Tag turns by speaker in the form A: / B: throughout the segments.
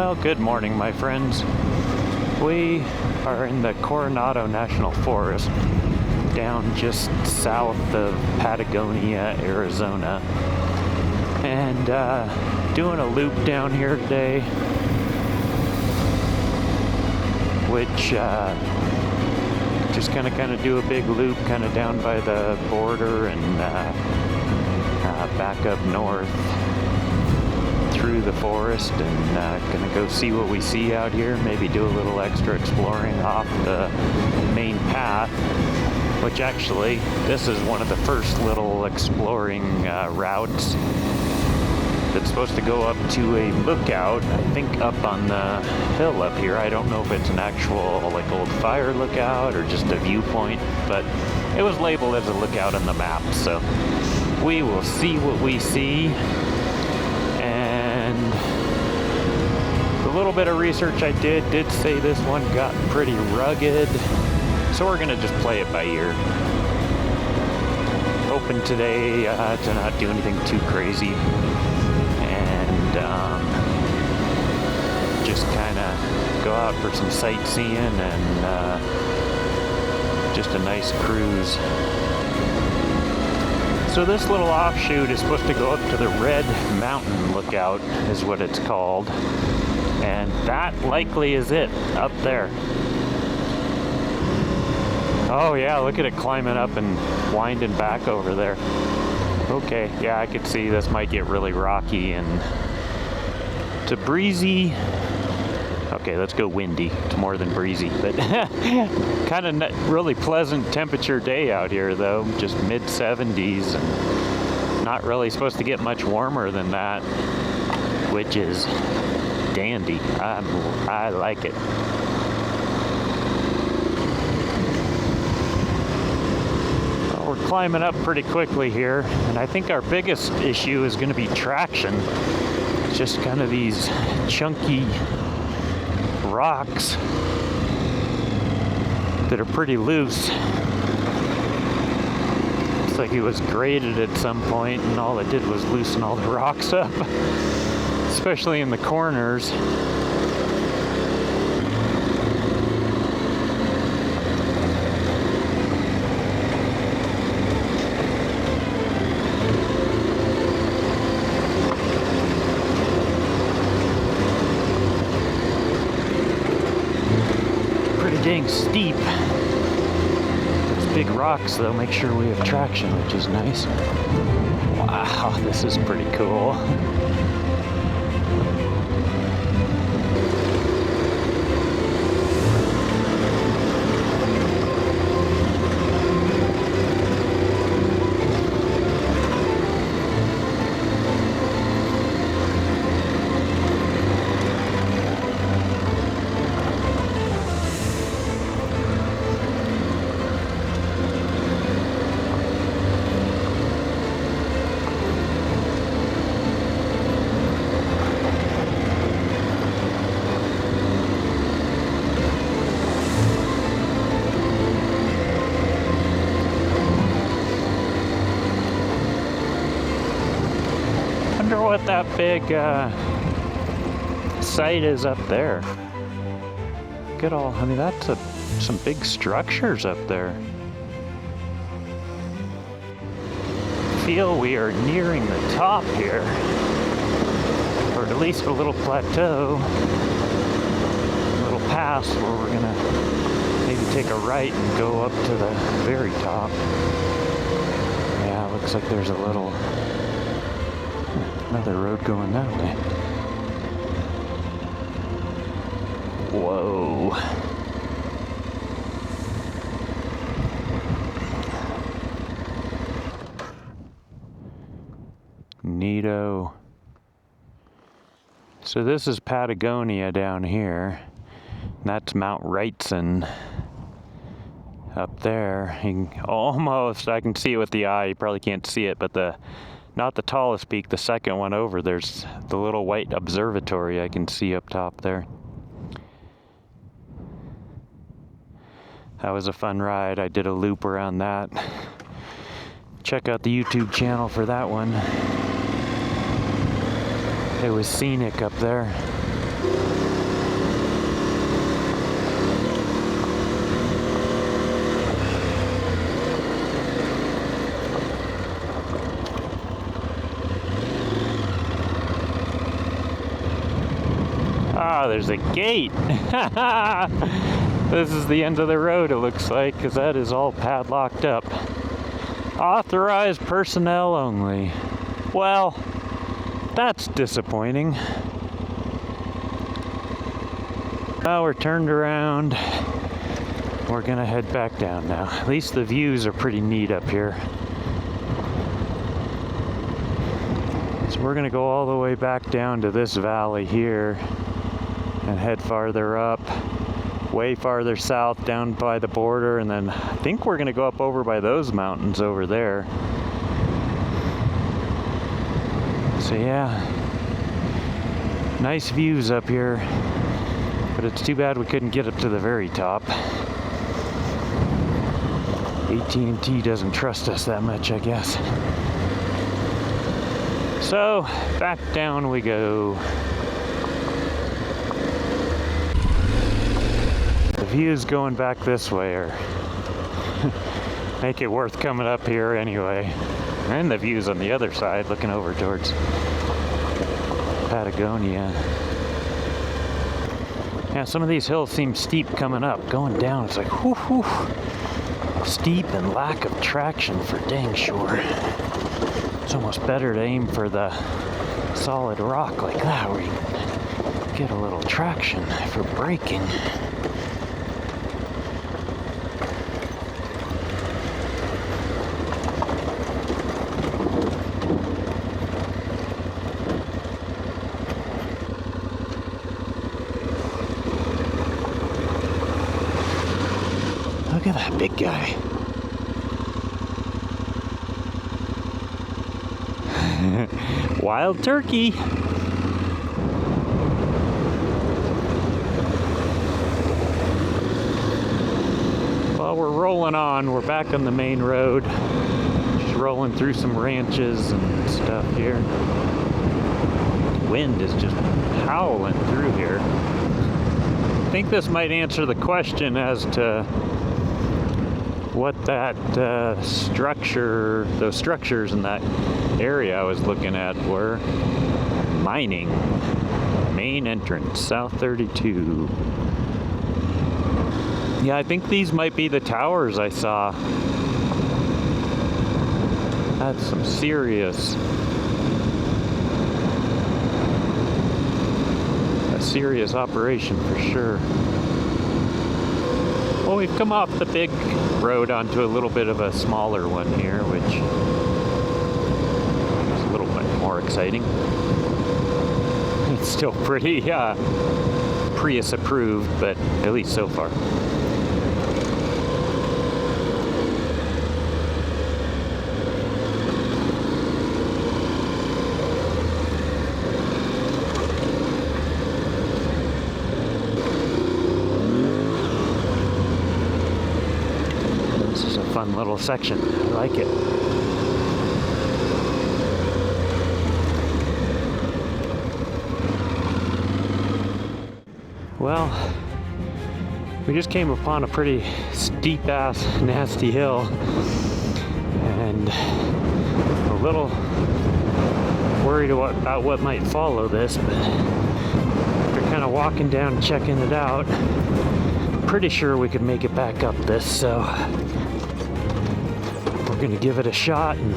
A: Well, good morning, my friends. We are in the Coronado National Forest, down just south of Patagonia, Arizona, and doing a loop down here today, which just gonna do a big loop kind of down by the border and back up north through the forest, and gonna go see what we see out here, maybe do a little extra exploring off the main path, which actually this is one of the first little exploring routes that's supposed to go up to a lookout, I think up on the hill up here. I don't know if it's an actual like old fire lookout or just a viewpoint, but it was labeled as a lookout on the map, so we will see what we see. And the little bit of research I did say this one got pretty rugged, so we're gonna just play it by ear. Hoping today to not do anything too crazy, and just kind of go out for some sightseeing and just a nice cruise. So this little offshoot is supposed to go up to the Red Mountain Lookout, is what it's called. And that likely is it, up there. Oh yeah, look at it climbing up and winding back over there. Okay, yeah, I could see this might get really rocky and to breezy. Okay, let's go windy. It's more than breezy, but kind of really pleasant temperature day out here though, just mid 70s, and not really supposed to get much warmer than that, which is dandy. I like it. Well, we're climbing up pretty quickly here, and I think our biggest issue is going to be traction. It's just kind of these chunky rocks that are pretty loose. Looks like it was graded at some point, and all it did was loosen all the rocks up, especially in the corners. Dang steep. Those big rocks though make sure we have traction, which is nice. Wow, this is pretty cool. What that big site is up there. Look at all, I mean, that's some big structures up there. I feel we are nearing the top here, or at least a little plateau, a little pass where we're gonna maybe take a right and go up to the very top. Yeah, it looks like there's a little another road going that way. Whoa. Neato. So this is Patagonia down here. That's Mount Wrightson up there. Almost, I can see it with the eye. You probably can't see it, but not the tallest peak, the second one over, there's the little white observatory I can see up top there. That was a fun ride. I did a loop around that. Check out the YouTube channel for that one. It was scenic up there. Ah, there's a gate. This is the end of the road, it looks like, because that is all padlocked up. Authorized personnel only. Well, that's disappointing. Well, we're turned around. We're gonna head back down now. At least the views are pretty neat up here. So we're gonna go all the way back down to this valley here and head farther up, way farther south down by the border, and then I think we're gonna go up over by those mountains over there. So yeah, nice views up here, but it's too bad we couldn't get up to the very top. AT&T doesn't trust us that much, I guess. So, back down we go. The views going back this way are make it worth coming up here anyway. And the views on the other side, looking over towards Patagonia. Yeah, some of these hills seem steep coming up. Going down, it's like, whoo, whoo. Steep and lack of traction for dang sure. It's almost better to aim for the solid rock like that where you get a little traction for braking. Look at that big guy. Wild turkey. Well, we're rolling on. We're back on the main road. Just rolling through some ranches and stuff here. Wind is just howling through here. I think this might answer the question as to what that structure, those structures in that area I was looking at were. Mining. Main entrance, South 32. Yeah, I think these might be the towers I saw. That's some serious operation for sure. Well, we've come off the big road onto a little bit of a smaller one here, which is a little bit more exciting. It's still pretty Prius approved, but at least so far. Fun little section. I like it. Well, we just came upon a pretty steep ass nasty hill and a little worried about what might follow this, but after kind of walking down and checking it out, I'm pretty sure we could make it back up this, so we're gonna give it a shot and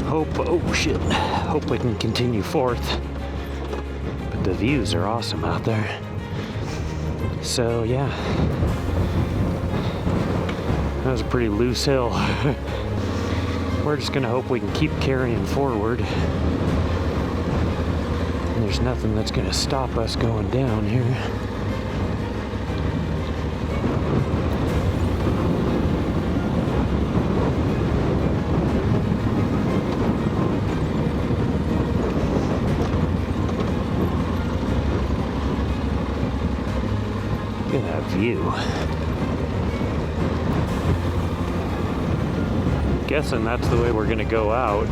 A: hope we can continue forth. But the views are awesome out there. So yeah, that was a pretty loose hill. We're just gonna hope we can keep carrying forward. And there's nothing that's gonna stop us going down here. Look at that view. Guessing that's the way we're gonna go out.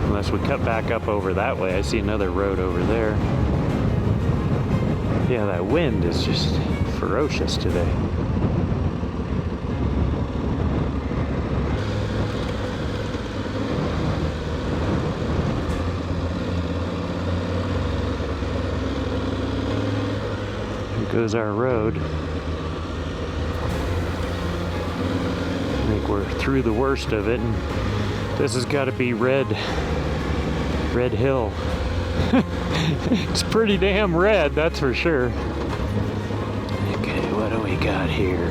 A: Unless we cut back up over that way. I see another road over there. Yeah, that wind is just ferocious today. goes our road. I think we're through the worst of it, and this has got to be Red Hill. It's pretty damn red, that's for sure. Okay, what do we got here?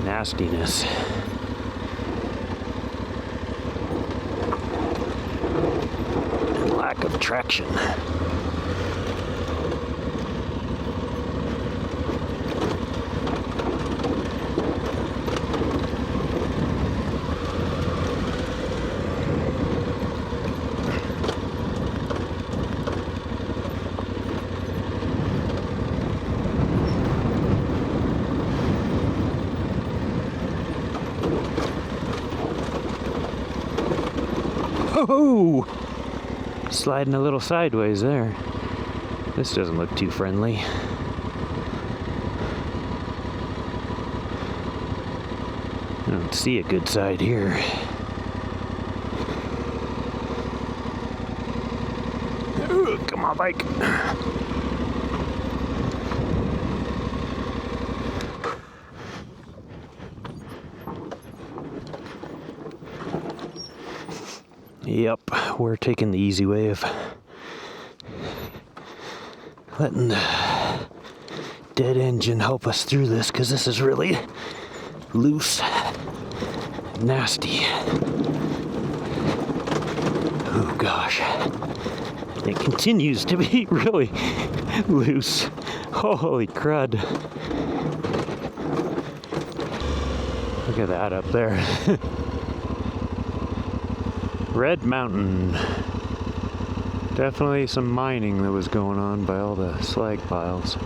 A: Nastiness. And lack of traction. Oh! Sliding a little sideways there. This doesn't look too friendly. I don't see a good side here. Ooh, come on, bike. Yep, we're taking the easy way of letting the dead engine help us through this, because this is really loose, nasty. Oh gosh, it continues to be really loose. Holy crud. Look at that up there. Red Mountain. Definitely some mining that was going on by all the slag piles.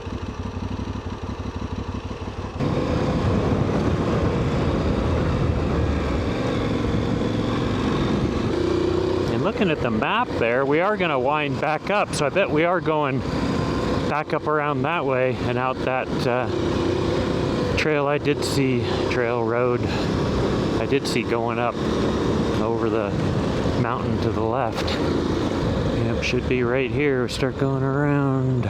A: And looking at the map there, we are going to wind back up, so I bet we are going back up around that way and out that trail I did see, trail road I did see going up over the mountain to the left. Yep, should be right here. Start going around.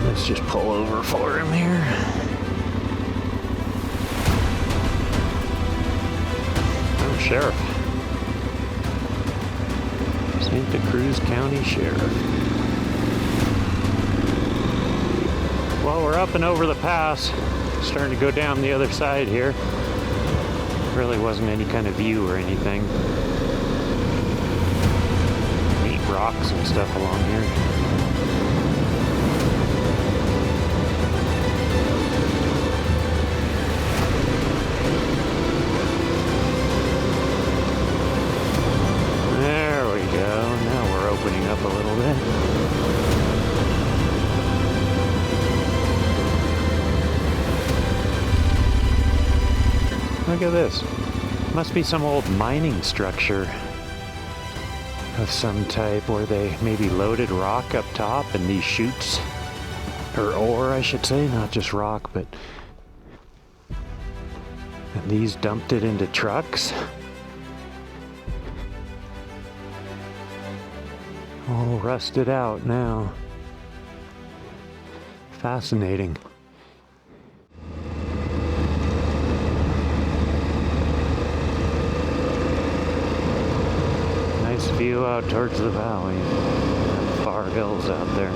A: Let's just pull over for him here. Oh, Sheriff. Santa Cruz County Sheriff. Well, we're up and over the pass, starting to go down the other side here. Really wasn't any kind of view or anything. Neat rocks and stuff along here. Up a little bit. Look at this. Must be some old mining structure of some type where they maybe loaded rock up top and these chutes, or ore I should say, not just rock, but and these dumped it into trucks. All rusted out now. Fascinating. Nice view out towards the valley. Far hills out there.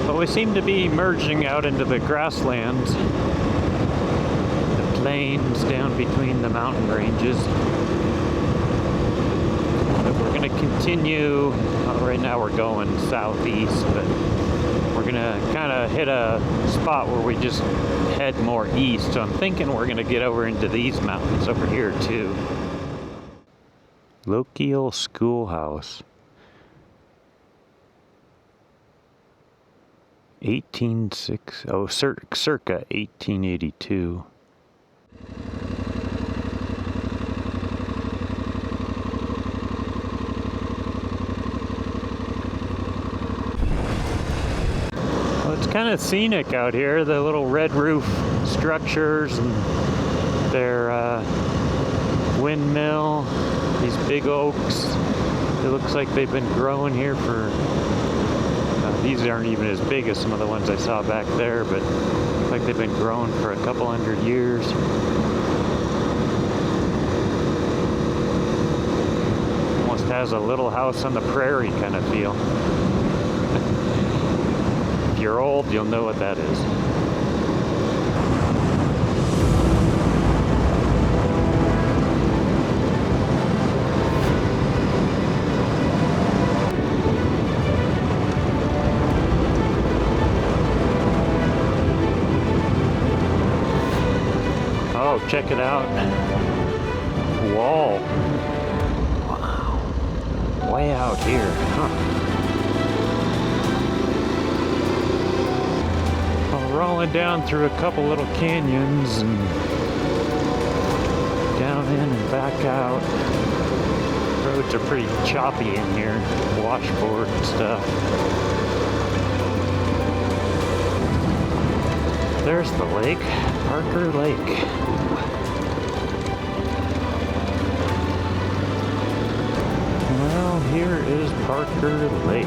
A: But we seem to be merging out into the grasslands. The plains down between the mountain ranges. We're going to continue, right now we're going southeast, but we're going to kind of hit a spot where we just head more east. So I'm thinking we're going to get over into these mountains over here too. Lochiel Schoolhouse. circa 1882. kind of scenic out here. The little red roof structures and their windmill, these big oaks. It looks like they've been growing here for, these aren't even as big as some of the ones I saw back there, but like they've been growing for a couple hundred years. Almost has a little house on the prairie kind of feel. If you're old, you'll know what that is. Oh, check it out. Wall. Wow. Way out here, huh? Rolling down through a couple little canyons and down in and back out. Roads are pretty choppy in here, washboard and stuff. There's the lake, Parker Lake. Well, here is Parker Lake.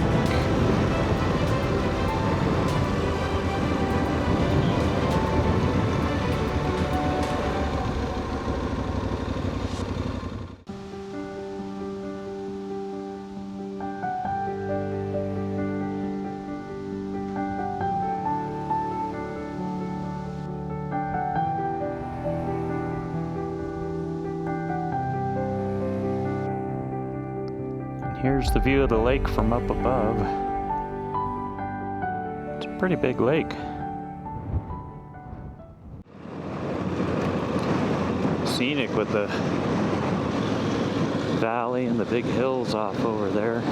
A: Here's the view of the lake from up above. It's a pretty big lake. Scenic with the valley and the big hills off over there.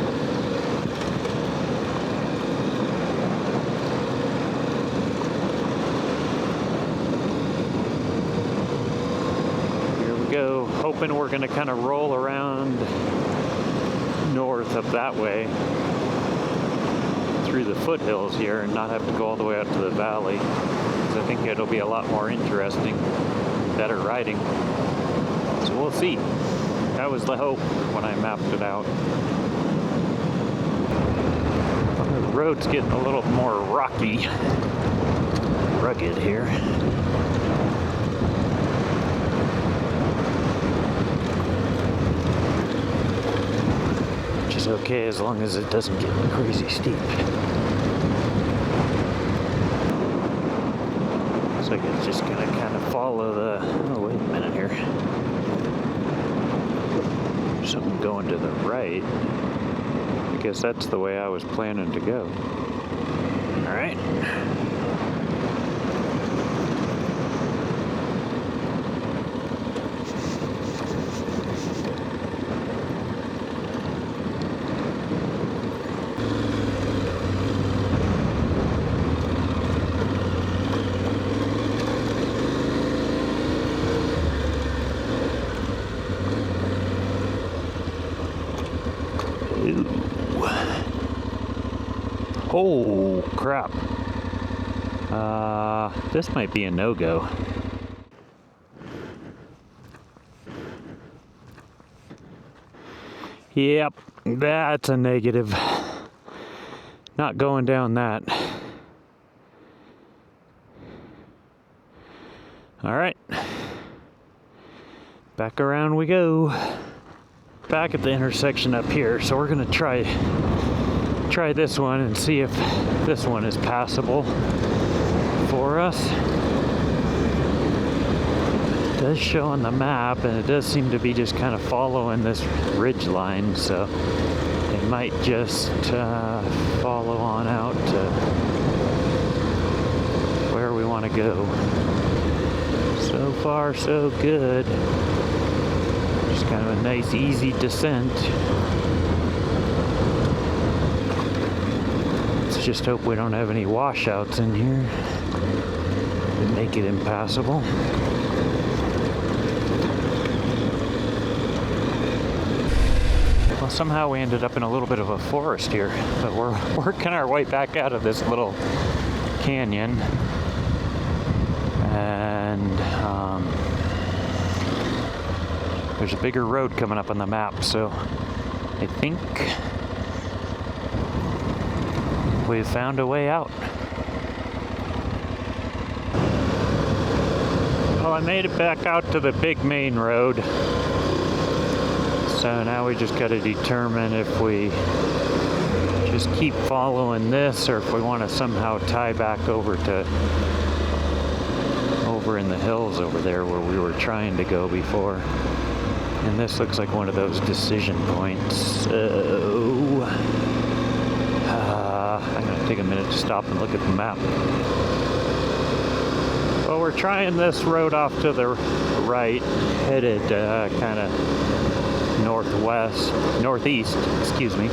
A: Here we go, hoping we're gonna kind of roll around north up that way through the foothills here and not have to go all the way out to the valley, because I think it'll be a lot more interesting, better riding. So we'll see. That was the hope when I mapped it out. The road's getting a little more rocky, rugged here. Okay, as long as it doesn't get crazy steep. Looks like it's just gonna kind of follow the, oh wait a minute here. Something going to the right. I guess that's the way I was planning to go. All right. Oh, crap. This might be a no-go. Yep, that's a negative. Not going down that. All right. Back around we go. Back at the intersection up here, so we're gonna try this one and see if this one is passable for us. It does show on the map, and it does seem to be just kind of following this ridge line, so it might just follow on out to where we want to go. So far, so good. Just kind of a nice, easy descent. Let's just hope we don't have any washouts in here that make it impassable. Well, somehow we ended up in a little bit of a forest here, but we're working our way back out of this little canyon. And there's a bigger road coming up on the map, so I think we've found a way out. Well, I made it back out to the big main road. So now we just got to determine if we just keep following this or if we want to somehow tie back over in the hills over there where we were trying to go before. And this looks like one of those decision points. So I'm going to take a minute to stop and look at the map. Well, we're trying this road off to the right, headed kind of northeast, excuse me,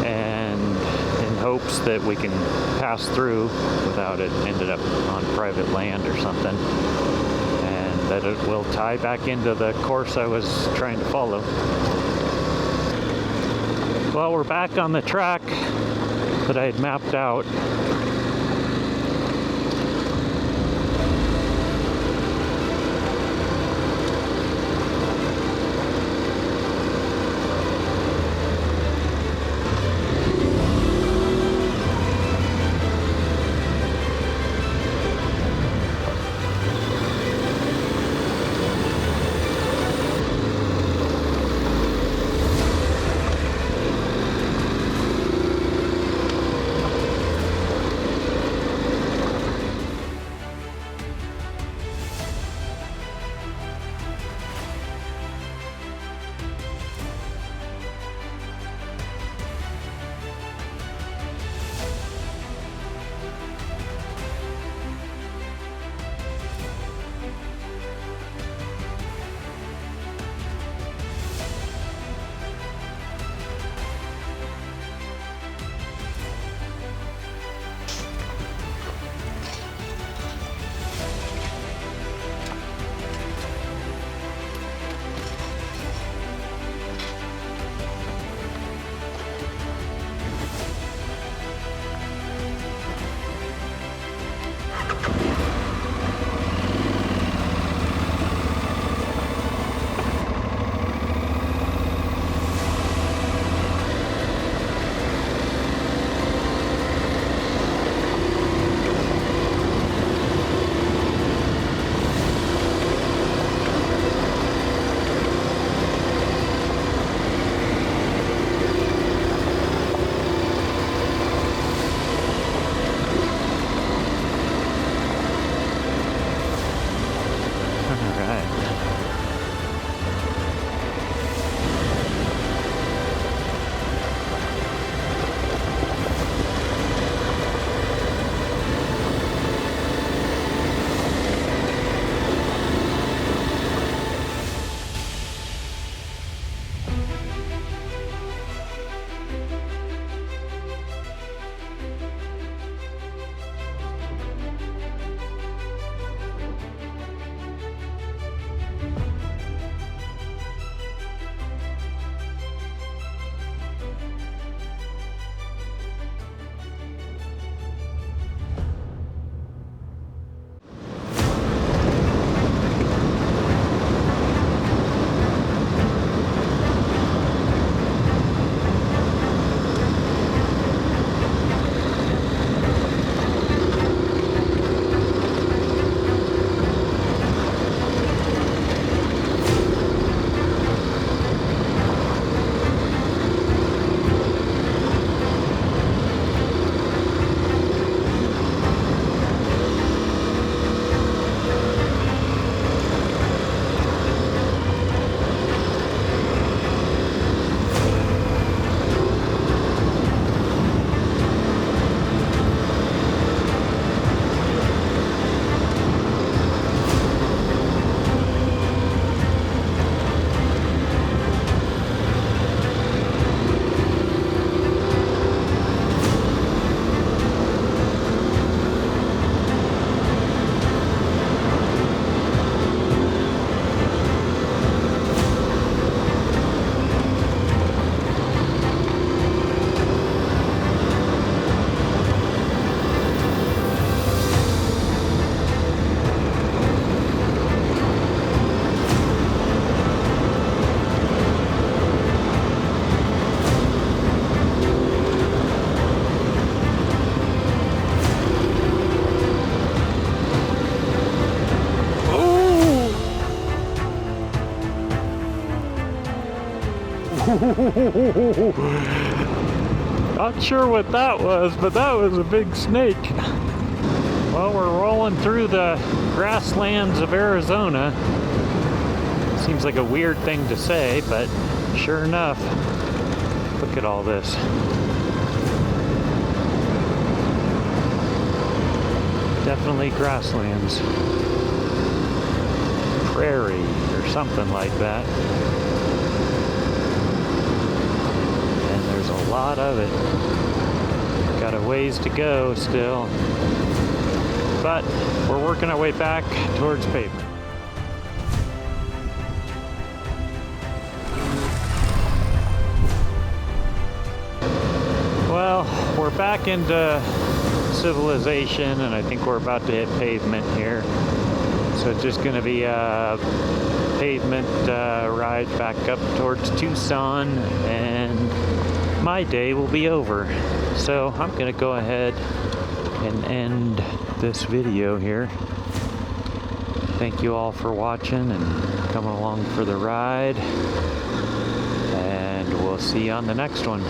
A: and in hopes that we can pass through without it ended up on private land or something, and that it will tie back into the course I was trying to follow. Well, we're back on the track that I had mapped out. Not sure what that was, but that was a big snake. Well, we're rolling through the grasslands of Arizona. Seems like a weird thing to say, but sure enough, look at all this. Definitely grasslands. Prairie or something like that. And there's a lot of it. Got a ways to go still. But we're working our way back towards pavement. Well, we're back into civilization, and I think we're about to hit pavement here. So it's just going to be a pavement ride back up towards Tucson, and my day will be over. So I'm going to go ahead and end this video here. Thank you all for watching and coming along for the ride, and we'll see you on the next one.